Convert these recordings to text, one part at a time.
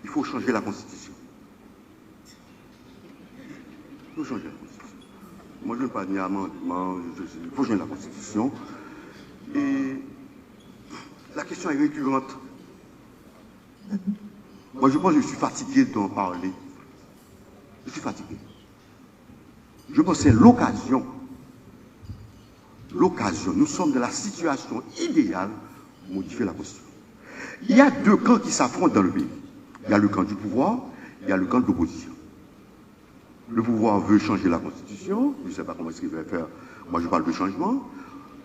il faut changer la Constitution. Il faut changer la Constitution. Moi, je ne veux pas dire amendement, il faut changer la Constitution. Et la question est récurrente. Moi, je pense que je suis fatigué d'en parler. Je suis fatigué. Je pense que c'est l'occasion. L'occasion. Nous sommes dans la situation idéale pour modifier la Constitution. Il y a deux camps qui s'affrontent dans le pays. Il y a le camp du pouvoir, il y a le camp de l'opposition. Le pouvoir veut changer la Constitution, je ne sais pas comment est-ce qu'il va faire, moi je parle de changement,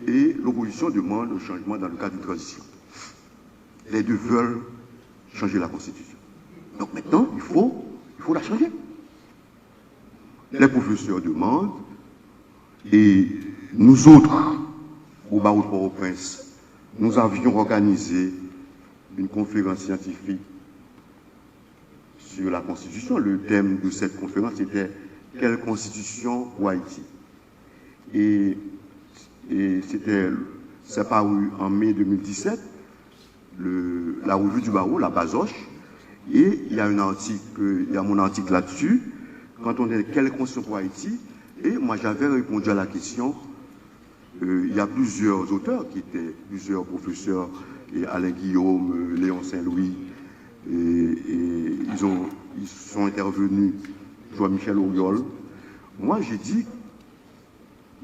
et l'opposition demande le changement dans le cadre d'une transition. Les deux veulent changer la Constitution. Donc maintenant, il faut la changer. Les professeurs demandent, et nous autres, au barreau de Port-au-Prince, nous avions organisé une conférence scientifique sur la Constitution. Le thème de cette conférence était « Quelle Constitution pour Haïti ?» Et c'est paru en mai 2017, la revue du barreau, la Bazoche, et il y a mon article là-dessus, quand on dit « Quelle Constitution pour Haïti ?» Et moi j'avais répondu à la question, il y a plusieurs auteurs qui étaient, plusieurs professeurs, et Alain Guillaume, Léon Saint-Louis, et ils sont intervenus, Jean-Michel Auriol. Moi, j'ai dit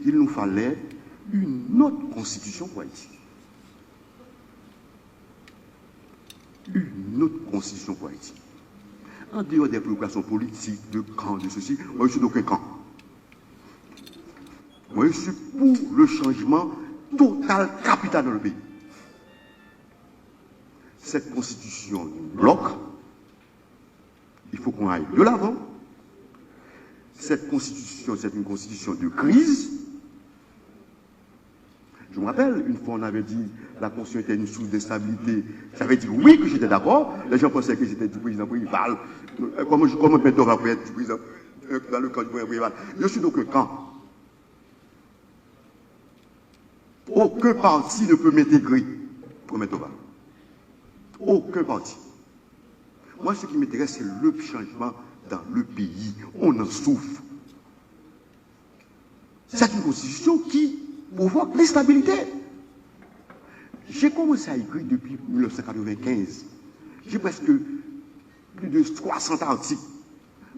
qu'il nous fallait une autre constitution pour Haïti. Une autre constitution pour Haïti. En dehors des préoccupations politiques, de camp, de ceci, moi, je suis d'aucun camp. Moi, je suis pour le changement total, capital dans le pays. Cette constitution nous bloque. Il faut qu'on aille de l'avant. Cette constitution, c'est une constitution de crise. Je me rappelle, une fois on avait dit la constitution était une source d'instabilité. J'avais dit oui que j'étais d'accord. Les gens pensaient que j'étais du président Préval. Comment maintenant va être du président dans le camp du président Préval? Je suis donc un camp. Aucun parti ne peut m'intégrer pour mettre au bas. Aucun parti. Moi, ce qui m'intéresse, c'est le changement dans le pays. On en souffre. C'est une constitution qui provoque l'instabilité. J'ai commencé à écrire depuis 1995. J'ai presque plus de 300 articles.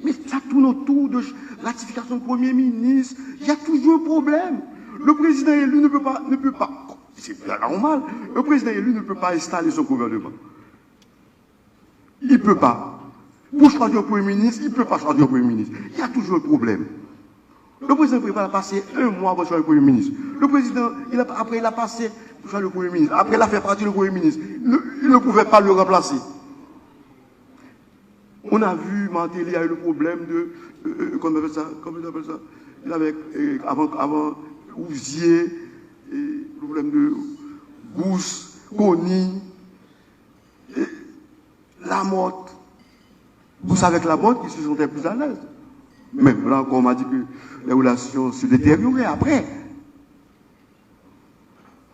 Mais ça tourne autour de ratification de Premier ministre. Il y a toujours un problème. Le président élu ne peut pas, c'est normal, le président élu ne peut pas installer son gouvernement. Il ne peut pas. Pour choisir un Premier ministre, il ne peut pas choisir un Premier ministre. Il y a toujours un problème. Le président Préval a passé un mois pour choisir le Premier ministre. Le président, après il a passé pour choisir le Premier ministre. Après il a fait partie du Premier ministre. Il ne pouvait pas le remplacer. On a vu, Mantel, il y a eu le problème de, comment on appelle ça, il avait, avant Ouzier, le problème de Gousse, Coni, Lamotte. Gousse avec Lamotte, ils se sentaient plus à l'aise. Même là encore, on m'a dit que les relations se détérioraient après.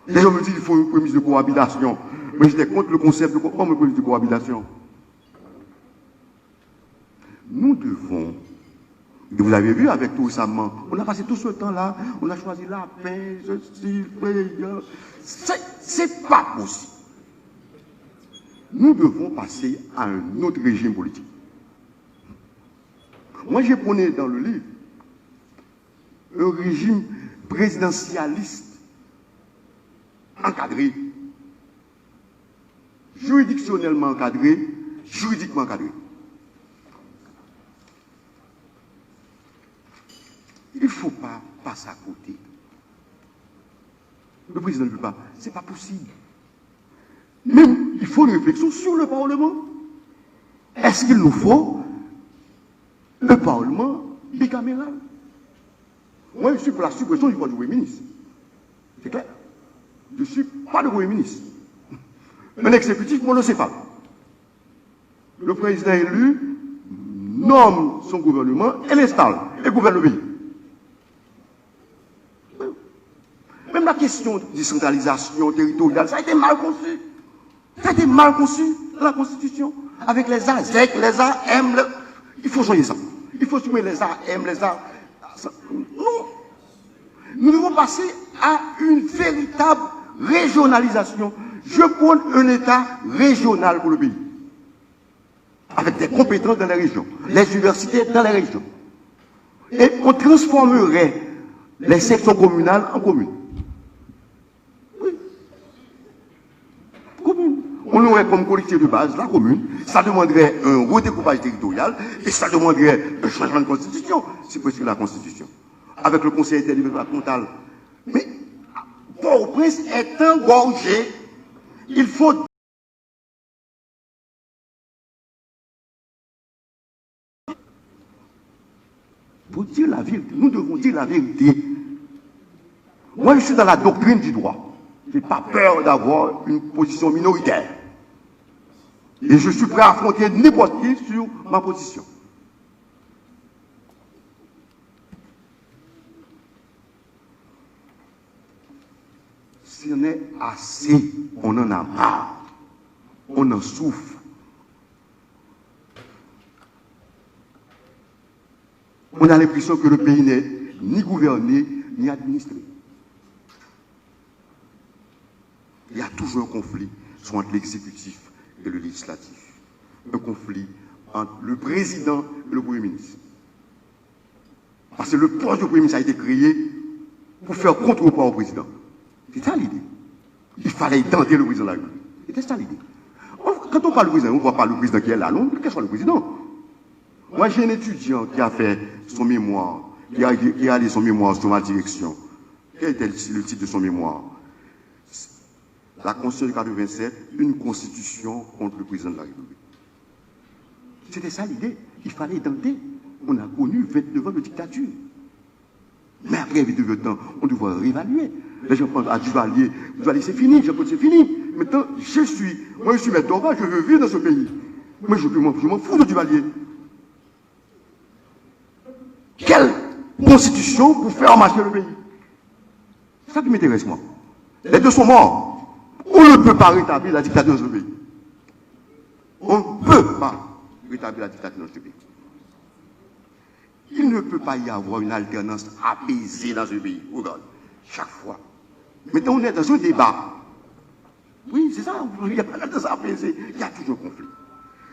Les gens me disent qu'il faut une prémisse de cohabitation. Mais j'étais contre le concept de prémisse de cohabitation. Nous devons, et vous avez vu avec tout récemment, on a passé tout ce temps-là, on a choisi la paix, c'est pas possible. Nous devons passer à un autre régime politique. Moi, j'ai prôné dans le livre un régime présidentialiste encadré, juridictionnellement encadré, juridiquement encadré. Il ne faut pas passer à côté. Le président ne veut pas. Ce n'est pas possible. Même, il faut une réflexion sur le Parlement. Est-ce qu'il nous faut un Parlement bicaméral? Moi, je suis pour la suppression du pouvoir du Premier ministre. C'est clair. Je ne suis pas le Premier ministre. Un exécutif monocéphale. Le président élu nomme son gouvernement et l'installe et gouverne le pays. La question de décentralisation territoriale, ça a été mal conçu. Ça a été mal conçu. la Constitution. Avec les AZEC, les AM, il faut changer ça. Il faut supprimer les AM, les A. Non. Nous devons passer à une véritable régionalisation. Je prône un État régional pour le pays. Avec des compétences dans les régions, les universités dans les régions. Et on transformerait les sections communales en communes. Oui. Commune. On aurait comme collectivité de base la commune. Ça demanderait un redécoupage territorial et ça demanderait un changement de constitution. C'est presque la constitution. Avec le conseil interdépartemental. Mais Port-au-Prince est engorgé. Il faut. Pour dire la vérité, nous devons dire la vérité. Moi, je suis dans la doctrine du droit. Je n'ai pas peur d'avoir une position minoritaire. Et je suis prêt à affronter n'importe qui sur ma position. Si on est assez, on en a marre. On en souffre. On a l'impression que le pays n'est ni gouverné, ni administré. Il y a toujours un conflit entre l'exécutif et le législatif. Un conflit entre le président et le Premier ministre. Parce que le poste de Premier ministre a été créé pour faire contrepoids au président. C'est ça l'idée. Il fallait tenter le président de la République. C'était ça l'idée. Quand on parle du président, on ne voit pas le président qui est là, non, quel soit le président. Moi, j'ai un étudiant qui a fait son mémoire, qui a réalisé son mémoire sur ma direction. Quel était le titre de son mémoire? La Constitution de 87, une constitution contre le président de la République. C'était ça l'idée. Il fallait tenter. On a connu 29 ans de dictature. Mais après 29 ans, on devrait réévaluer. Les gens pensent à Duvalier. Duvalier, c'est fini, c'est fini. Maintenant, je suis maître d'Orva, je veux vivre dans ce pays. Moi, je m'en fous de Duvalier. Quelle constitution pour faire marcher le pays? C'est ça qui m'intéresse, moi. Les deux sont morts. On ne peut pas rétablir la dictature dans ce pays. On ne peut pas rétablir la dictature dans ce pays. Il ne peut pas y avoir une alternance apaisée dans ce pays. Regarde, chaque fois. Maintenant, on est dans un débat. Oui, c'est ça. Il n'y a pas d'alternance apaisée. Il y a toujours un conflit.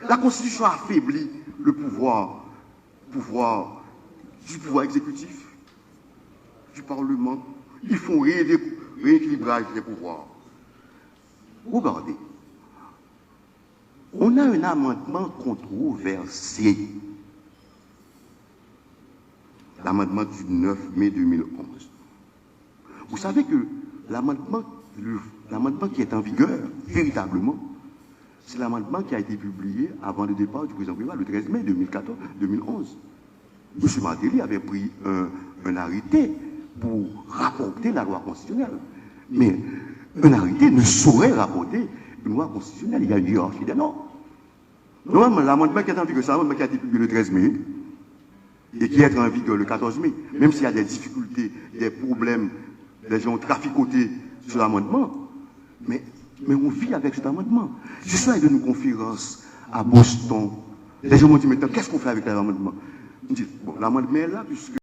La Constitution affaiblit le pouvoir du pouvoir exécutif, du Parlement. Ils font rééquilibrage des pouvoirs. Regardez, on a un amendement controversé. L'amendement du 9 mai 2011. Vous savez que l'amendement qui est en vigueur, véritablement, c'est l'amendement qui a été publié avant le départ du président Préval, le 13 mai 2011. M. Martelly avait pris un arrêté pour rapporter la loi constitutionnelle. Mais un arrêté ne saurait rapporter une loi constitutionnelle. Il y a une hiérarchie des normes. Normalement, l'amendement qui est en vigueur, c'est l'amendement qui a été publié le 13 mai et qui est en vigueur le 14 mai. Même s'il y a des difficultés, des problèmes, les gens ont traficoté sur l'amendement, mais on vit avec cet amendement. Je suis allé à une conférence à Boston. Les gens m'ont dit maintenant, qu'est-ce qu'on fait avec l'amendement? On dit, bon, l'amendement est là, puisque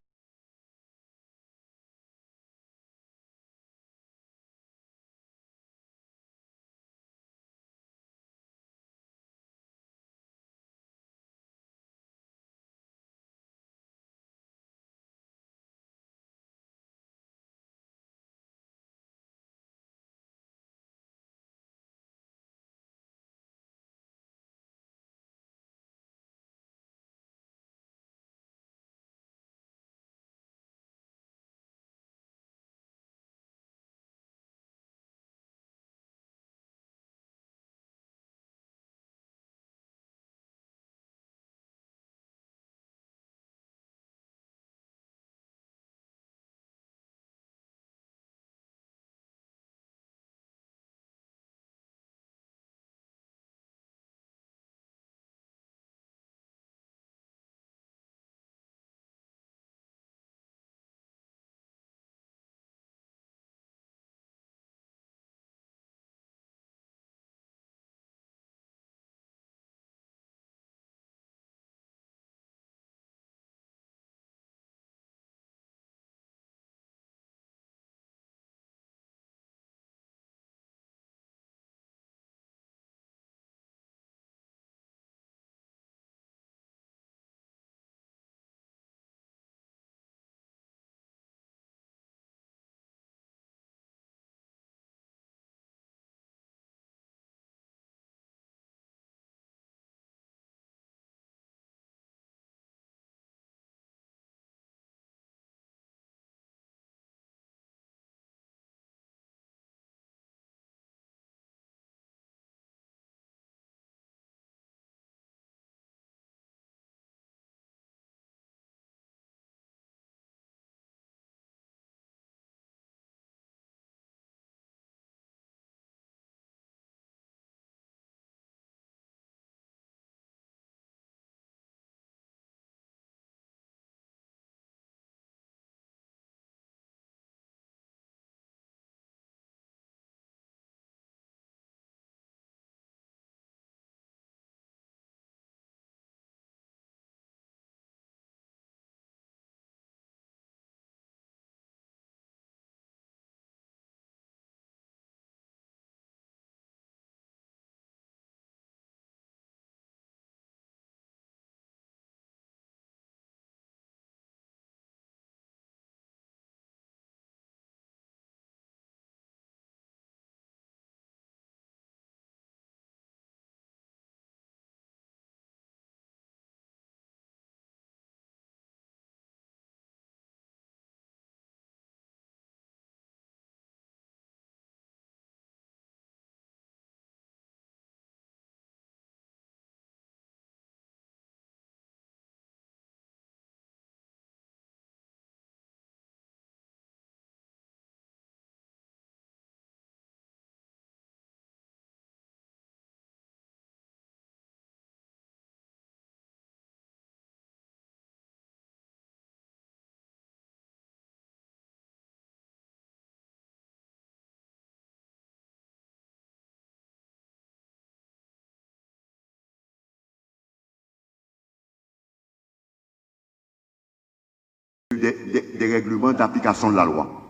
des règlements d'application de la loi.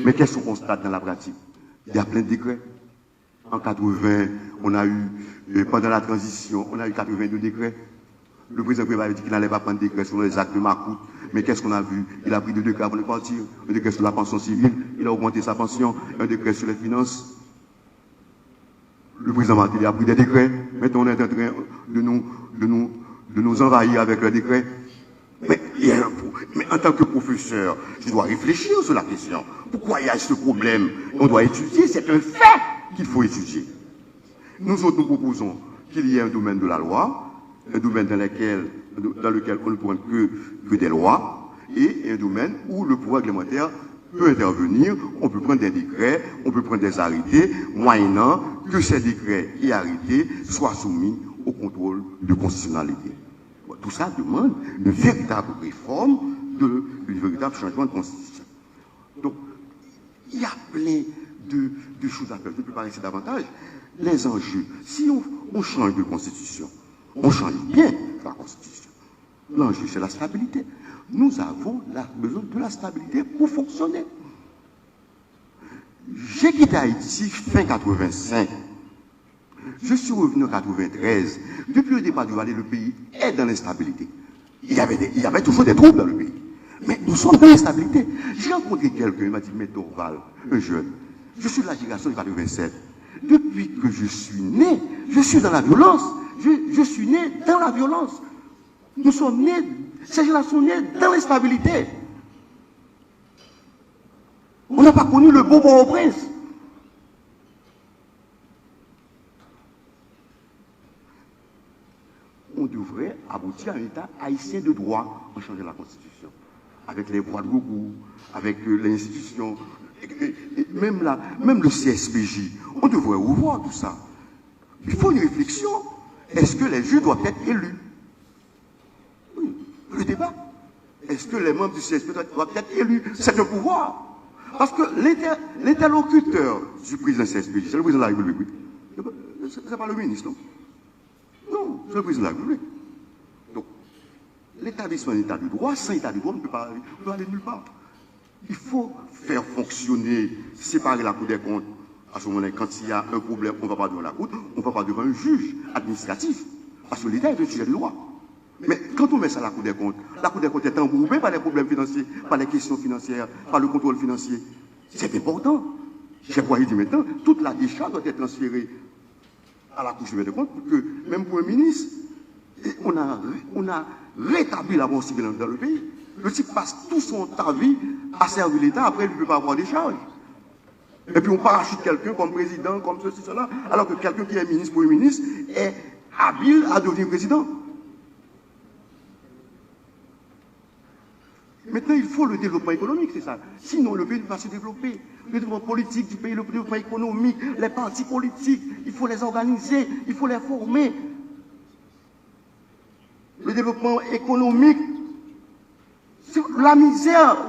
Mais qu'est-ce qu'on constate dans la pratique? Il y a plein de décrets. En 80, on a eu, pendant la transition, on a eu 82 décrets. Le président Préval a dit qu'il n'allait pas prendre des décrets sur les actes de Macoute. Mais qu'est-ce qu'on a vu? Il a pris 2 décrets avant de partir. Un décret sur la pension civile, il a augmenté sa pension. Un décret sur les finances. Le président Martelly a pris des décrets. Maintenant, on est en train de nous envahir avec le décret. Mais en tant que professeur, je dois réfléchir sur la question. Pourquoi il y a ce problème? On doit étudier, c'est un fait qu'il faut étudier. Nous autres, nous proposons qu'il y ait un domaine de la loi, un domaine dans lequel on ne prend que des lois, et un domaine où le pouvoir réglementaire peut intervenir. On peut prendre des décrets, on peut prendre des arrêtés, moyennant que ces décrets et arrêtés soient soumis au contrôle de constitutionnalité. Tout ça demande une véritable réforme, un véritable changement de constitution. Donc, il y a plein de choses à faire. Je ne peux pas rester davantage. Les enjeux, si on change de constitution, on change bien la constitution. L'enjeu, c'est la stabilité. Nous avons besoin de la stabilité pour fonctionner. J'ai quitté Haïti fin 85. Je suis revenu en 93. Depuis le départ du Valais, le pays est dans l'instabilité. Il y avait toujours des troubles dans le pays. Mais nous sommes dans l'instabilité. J'ai rencontré quelqu'un, il m'a dit, mais Torval, un jeune, je suis de la génération de 87. Depuis que je suis né, je suis dans la violence. Je suis né dans la violence. Nous sommes nés, ces générations nées dans l'instabilité. On n'a pas connu le beau Port-au-Prince. On devrait aboutir à un État haïtien de droit en changeant la Constitution. Avec les voies de recours, avec les institutions, même le CSPJ. On devrait revoir tout ça. Il faut une réflexion. Est-ce que les juges doivent être élus? Oui, le débat. Est-ce que les membres du CSPJ doivent être élus? C'est un pouvoir. Parce que l'interlocuteur du président CSPJ, c'est le président de la République. C'est pas le ministre, non? Non, c'est le président de la République. Donc, l'établissement d'un état de droit, sans état de droit, on ne peut pas aller nulle part. Il faut faire fonctionner, séparer la Cour des comptes. À ce moment-là, quand il y a un problème, on ne va pas devant la Cour, on ne va pas devant un juge administratif. Parce que l'État est un sujet de droit. Mais quand on met ça à la Cour des comptes est embourrée par les problèmes financiers, par les questions financières, par le contrôle financier. C'est important. J'ai dit maintenant, toute la décharge doit être transférée à la Cour des comptes pour que, même pour un ministre, on a rétabli la bonne civile dans le pays. Le type passe tout son temps vie à servir l'État, après il ne peut pas avoir des charges. Et puis on parachute quelqu'un comme président, comme ceci, cela, alors que quelqu'un qui est ministre, premier ministre, est habile à devenir président. Maintenant, il faut le développement économique, c'est ça. Sinon, le pays ne va pas se développer. Le développement politique du pays, le développement économique, les partis politiques, il faut les organiser, il faut les former. Le développement économique, c'est la misère.